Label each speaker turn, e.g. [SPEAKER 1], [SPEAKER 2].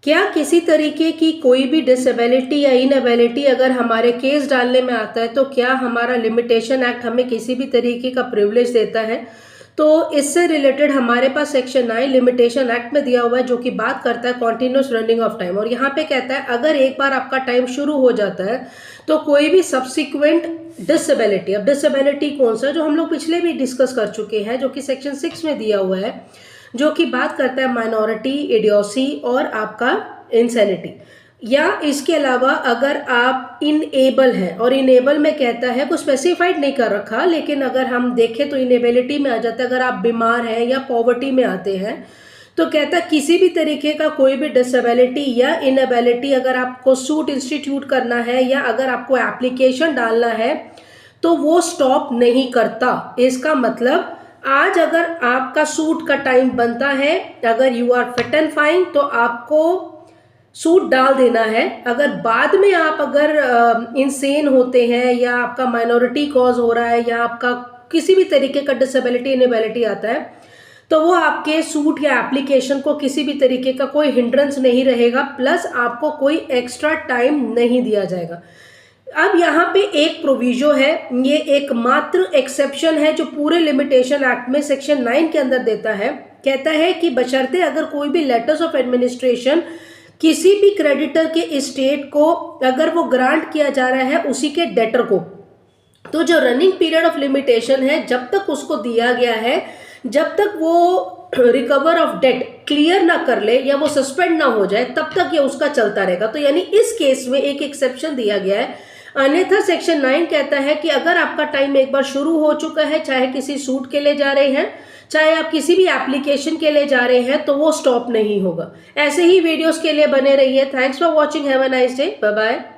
[SPEAKER 1] क्या किसी तरीके की कोई भी डिसेबिलिटी या इनएबिलिटी अगर हमारे केस डालने में आता है तो क्या हमारा लिमिटेशन एक्ट हमें किसी भी तरीके का प्रिविलेज देता है? तो इससे रिलेटेड हमारे पास सेक्शन 9 लिमिटेशन एक्ट में दिया हुआ है, जो कि बात करता है कॉन्टिन्यूस रनिंग ऑफ टाइम। और यहाँ पे कहता है अगर एक बार आपका टाइम शुरू हो जाता है तो कोई भी सब्सिक्वेंट डिसेबिलिटी, अब डिसेबिलिटी कौन सा, जो हम लोग पिछले भी डिस्कस कर चुके हैं, जो कि सेक्शन 6 में दिया हुआ है, जो कि बात करता है माइनॉरिटी, इडियोसी और आपका इंसैनिटी। या इसके अलावा अगर आप इनएबल हैं, और इनेबल में कहता है कुछ स्पेसिफाइड नहीं कर रखा, लेकिन अगर हम देखें तो इनेबिलिटी में आ जाता है अगर आप बीमार हैं या पॉवर्टी में आते हैं, तो कहता है किसी भी तरीके का कोई भी डिसेबिलिटी या इनएबिलिटी अगर आपको सूट इंस्टीट्यूट करना है या अगर आपको एप्लीकेशन डालना है तो वो स्टॉप नहीं करता। इसका मतलब आज अगर आपका सूट का टाइम बनता है, अगर you are fit and fine, तो आपको सूट डाल देना है। अगर बाद में आप अगर इंसेन होते हैं या आपका माइनॉरिटी कॉज हो रहा है या आपका किसी भी तरीके का डिसेबिलिटी इनेबिलिटी आता है, तो वो आपके सूट या एप्लीकेशन को किसी भी तरीके का कोई हिंड्रेंस नहीं रहेगा, प्लस आपको कोई एक्स्ट्रा टाइम नहीं दिया जाएगा। अब यहाँ पे एक प्रोविजो है, ये एकमात्र एक्सेप्शन है जो पूरे लिमिटेशन एक्ट में सेक्शन 9 के अंदर देता है। कहता है कि बशर्ते अगर कोई भी लेटर्स ऑफ एडमिनिस्ट्रेशन किसी भी क्रेडिटर के इस्टेट को अगर वो ग्रांट किया जा रहा है उसी के डेटर को, तो जो रनिंग पीरियड ऑफ लिमिटेशन है जब तक उसको दिया गया है, जब तक वो रिकवर ऑफ डेट क्लियर ना कर ले या वो सस्पेंड ना हो जाए, तब तक ये उसका चलता रहेगा। तो यानी इस केस में एक एक्सेप्शन दिया गया है। अन्यथा सेक्शन 9 कहता है कि अगर आपका टाइम एक बार शुरू हो चुका है, चाहे किसी सूट के लिए जा रहे हैं, चाहे आप किसी भी एप्लीकेशन के लिए जा रहे हैं, तो वो स्टॉप नहीं होगा। ऐसे ही वीडियोस के लिए बने रहिए। Thanks for watching. Have a nice day. Bye bye.